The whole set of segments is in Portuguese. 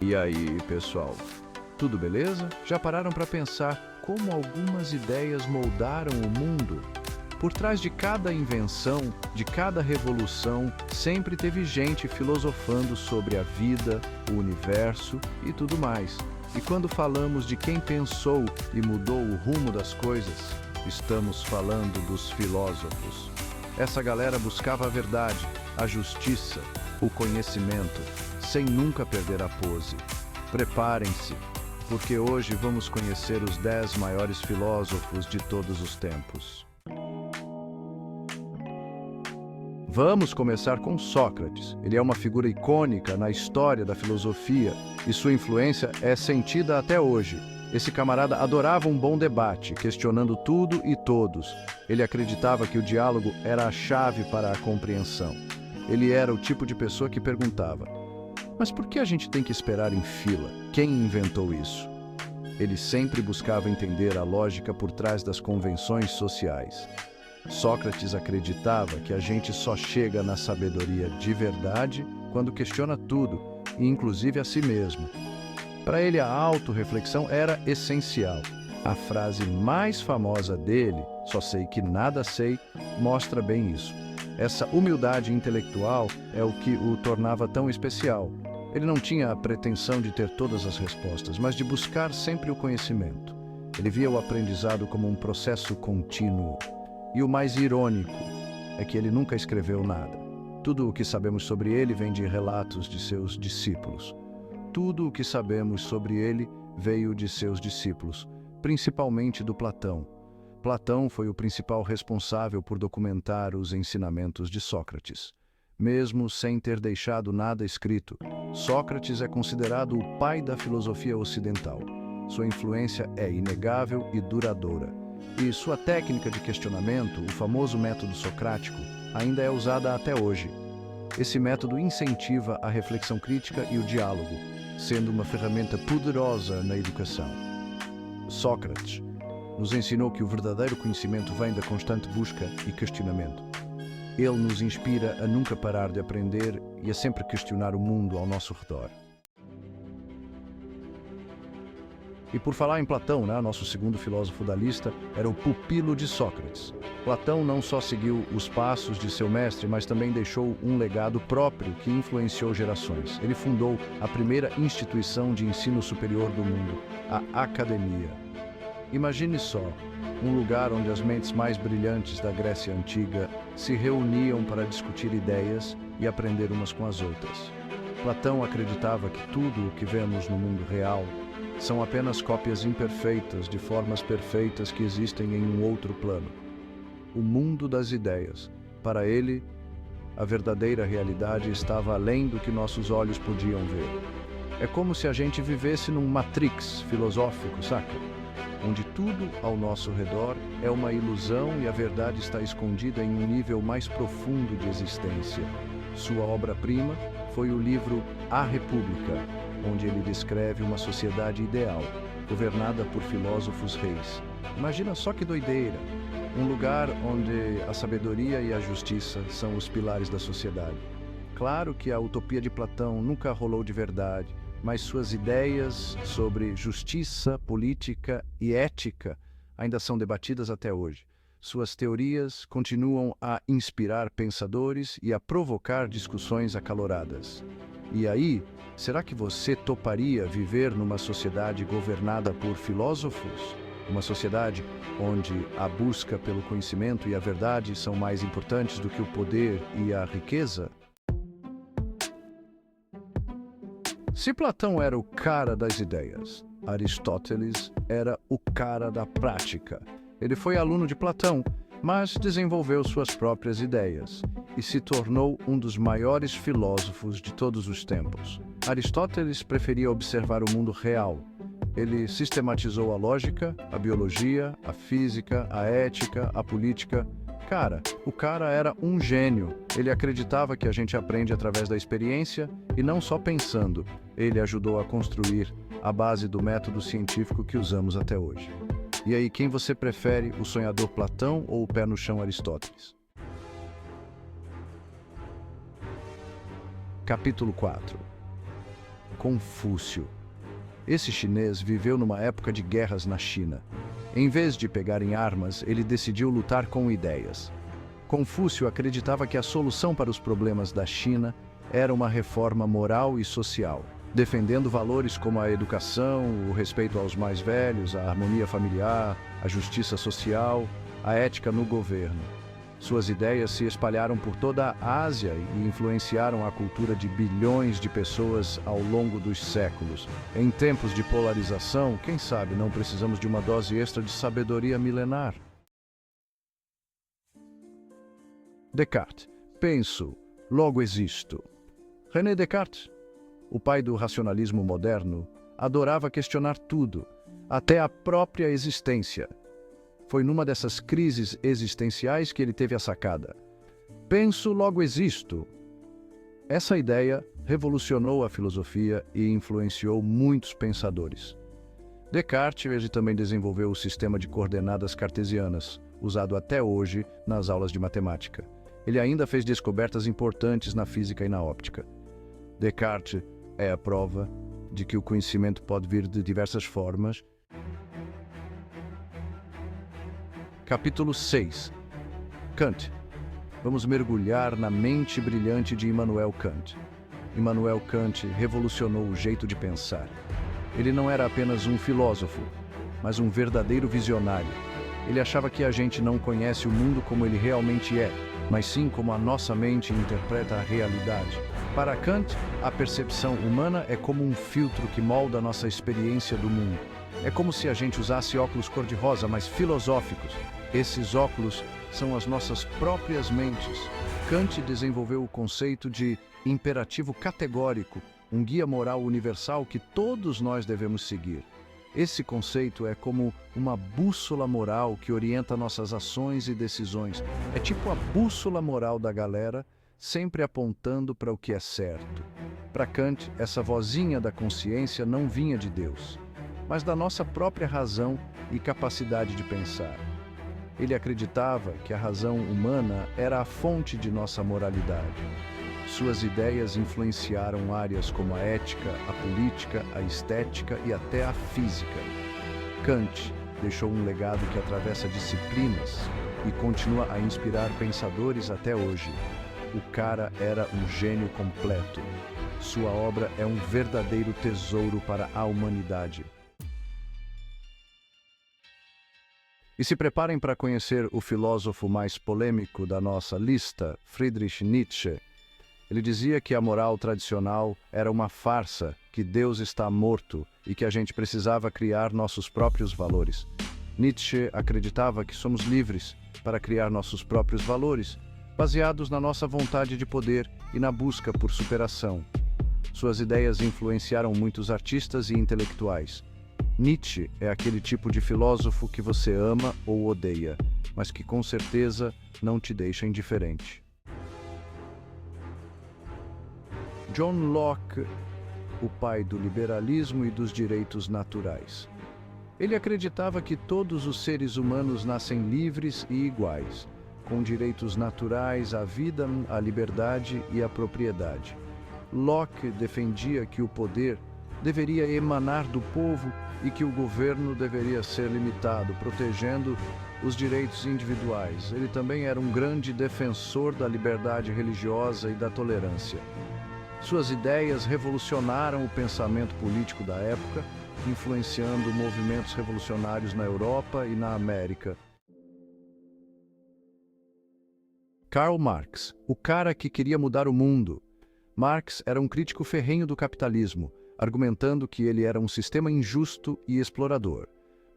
E aí, pessoal? Tudo beleza? Já pararam para pensar como algumas ideias moldaram o mundo? Por trás de cada invenção, de cada revolução, sempre teve gente filosofando sobre a vida, o universo e tudo mais. E quando falamos de quem pensou e mudou o rumo das coisas, estamos falando dos filósofos. Essa galera buscava a verdade, a justiça, o conhecimento, sem nunca perder a pose. Preparem-se, porque hoje vamos conhecer os 10 maiores filósofos de todos os tempos. Vamos começar com Sócrates. Ele é uma figura icônica na história da filosofia e sua influência é sentida até hoje. Esse camarada adorava um bom debate, questionando tudo e todos. Ele acreditava que o diálogo era a chave para a compreensão. Ele era o tipo de pessoa que perguntava: mas por que a gente tem que esperar em fila? Quem inventou isso? Ele sempre buscava entender a lógica por trás das convenções sociais. Sócrates acreditava que a gente só chega na sabedoria de verdade quando questiona tudo, inclusive a si mesmo. Para ele, a autorreflexão era essencial. A frase mais famosa dele, "Só sei que nada sei", mostra bem isso. Essa humildade intelectual é o que o tornava tão especial. Ele não tinha a pretensão de ter todas as respostas, mas de buscar sempre o conhecimento. Ele via o aprendizado como um processo contínuo. E o mais irônico é que ele nunca escreveu nada. Tudo o que sabemos sobre ele vem de relatos de seus discípulos. Tudo o que sabemos sobre ele veio de seus discípulos, principalmente do Platão. Platão foi o principal responsável por documentar os ensinamentos de Sócrates. Mesmo sem ter deixado nada escrito, Sócrates é considerado o pai da filosofia ocidental. Sua influência é inegável e duradoura. E sua técnica de questionamento, o famoso método socrático, ainda é usada até hoje. Esse método incentiva a reflexão crítica e o diálogo, sendo uma ferramenta poderosa na educação. Sócrates nos ensinou que o verdadeiro conhecimento vem da constante busca e questionamento. Ele nos inspira a nunca parar de aprender e a sempre questionar o mundo ao nosso redor. E por falar em Platão, nosso segundo filósofo da lista era o pupilo de Sócrates. Platão não só seguiu os passos de seu mestre, mas também deixou um legado próprio que influenciou gerações. Ele fundou a primeira instituição de ensino superior do mundo, a Academia. Imagine só, um lugar onde as mentes mais brilhantes da Grécia Antiga se reuniam para discutir ideias e aprender umas com as outras. Platão acreditava que tudo o que vemos no mundo real são apenas cópias imperfeitas de formas perfeitas que existem em um outro plano. O mundo das ideias. Para ele, a verdadeira realidade estava além do que nossos olhos podiam ver. É como se a gente vivesse num matrix filosófico, saca? Onde tudo ao nosso redor é uma ilusão e a verdade está escondida em um nível mais profundo de existência. Sua obra-prima foi o livro A República, onde ele descreve uma sociedade ideal, governada por filósofos reis. Imagina só que doideira! Um lugar onde a sabedoria e a justiça são os pilares da sociedade. Claro que a utopia de Platão nunca rolou de verdade, mas suas ideias sobre justiça, política e ética ainda são debatidas até hoje. Suas teorias continuam a inspirar pensadores e a provocar discussões acaloradas. E aí, será que você toparia viver numa sociedade governada por filósofos? Uma sociedade onde a busca pelo conhecimento e a verdade são mais importantes do que o poder e a riqueza? Se Platão era o cara das ideias, Aristóteles era o cara da prática. Ele foi aluno de Platão, mas desenvolveu suas próprias ideias e se tornou um dos maiores filósofos de todos os tempos. Aristóteles preferia observar o mundo real. Ele sistematizou a lógica, a biologia, a física, a ética, a política. O cara era um gênio. Ele acreditava que a gente aprende através da experiência e não só pensando. Ele ajudou a construir a base do método científico que usamos até hoje. E aí, quem você prefere, o sonhador Platão ou o pé no chão Aristóteles? Capítulo 4. Confúcio. Esse chinês viveu numa época de guerras na China. Em vez de pegar em armas, ele decidiu lutar com ideias. Confúcio acreditava que a solução para os problemas da China era uma reforma moral e social, defendendo valores como a educação, o respeito aos mais velhos, a harmonia familiar, a justiça social, a ética no governo. Suas ideias se espalharam por toda a Ásia e influenciaram a cultura de bilhões de pessoas ao longo dos séculos. Em tempos de polarização, quem sabe não precisamos de uma dose extra de sabedoria milenar? Descartes. Penso, logo existo. René Descartes, o pai do racionalismo moderno, adorava questionar tudo, até a própria existência. Foi numa dessas crises existenciais que ele teve a sacada. Penso, logo existo. Essa ideia revolucionou a filosofia e influenciou muitos pensadores. Descartes ele também desenvolveu o sistema de coordenadas cartesianas, usado até hoje nas aulas de matemática. Ele ainda fez descobertas importantes na física e na óptica. Descartes é a prova de que o conhecimento pode vir de diversas formas. Capítulo 6. Kant. Vamos mergulhar na mente brilhante de Immanuel Kant. Immanuel Kant revolucionou o jeito de pensar. Ele não era apenas um filósofo, mas um verdadeiro visionário. Ele achava que a gente não conhece o mundo como ele realmente é, mas sim como a nossa mente interpreta a realidade. Para Kant, a percepção humana é como um filtro que molda a nossa experiência do mundo. É como se a gente usasse óculos cor-de-rosa, mas filosóficos. Esses óculos são as nossas próprias mentes. Kant desenvolveu o conceito de imperativo categórico, um guia moral universal que todos nós devemos seguir. Esse conceito é como uma bússola moral que orienta nossas ações e decisões. É tipo a bússola moral da galera, sempre apontando para o que é certo. Para Kant, essa vozinha da consciência não vinha de Deus, mas da nossa própria razão e capacidade de pensar. Ele acreditava que a razão humana era a fonte de nossa moralidade. Suas ideias influenciaram áreas como a ética, a política, a estética e até a física. Kant deixou um legado que atravessa disciplinas e continua a inspirar pensadores até hoje. O cara era um gênio completo. Sua obra é um verdadeiro tesouro para a humanidade. E se preparem para conhecer o filósofo mais polêmico da nossa lista, Friedrich Nietzsche. Ele dizia que a moral tradicional era uma farsa, que Deus está morto e que a gente precisava criar nossos próprios valores. Nietzsche acreditava que somos livres para criar nossos próprios valores, baseados na nossa vontade de poder e na busca por superação. Suas ideias influenciaram muitos artistas e intelectuais. Nietzsche é aquele tipo de filósofo que você ama ou odeia, mas que com certeza não te deixa indiferente. John Locke, o pai do liberalismo e dos direitos naturais. Ele acreditava que todos os seres humanos nascem livres e iguais, com direitos naturais à vida, à liberdade e à propriedade. Locke defendia que o poder deveria emanar do povo e que o governo deveria ser limitado, protegendo os direitos individuais. Ele também era um grande defensor da liberdade religiosa e da tolerância. Suas ideias revolucionaram o pensamento político da época, influenciando movimentos revolucionários na Europa e na América. Karl Marx, o cara que queria mudar o mundo. Marx era um crítico ferrenho do capitalismo, argumentando que ele era um sistema injusto e explorador.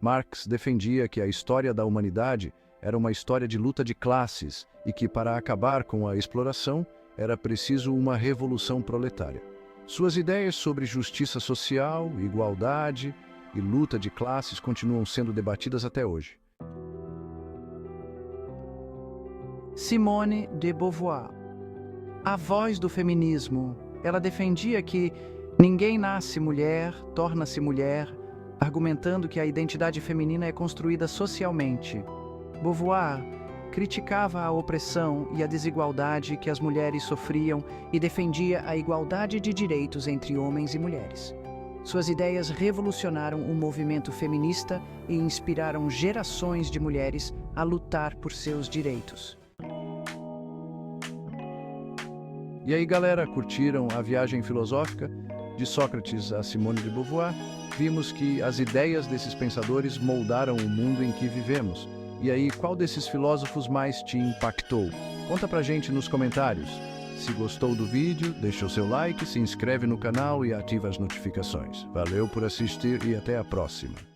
Marx defendia que a história da humanidade era uma história de luta de classes e que, para acabar com a exploração, era preciso uma revolução proletária. Suas ideias sobre justiça social, igualdade e luta de classes continuam sendo debatidas até hoje. Simone de Beauvoir, a voz do feminismo. Ela defendia que ninguém nasce mulher, torna-se mulher, argumentando que a identidade feminina é construída socialmente. Beauvoir criticava a opressão e a desigualdade que as mulheres sofriam e defendia a igualdade de direitos entre homens e mulheres. Suas ideias revolucionaram o movimento feminista e inspiraram gerações de mulheres a lutar por seus direitos. E aí, galera, curtiram a viagem filosófica de Sócrates a Simone de Beauvoir? Vimos que as ideias desses pensadores moldaram o mundo em que vivemos. E aí, qual desses filósofos mais te impactou? Conta pra gente nos comentários. Se gostou do vídeo, deixa o seu like, se inscreve no canal e ativa as notificações. Valeu por assistir e até a próxima.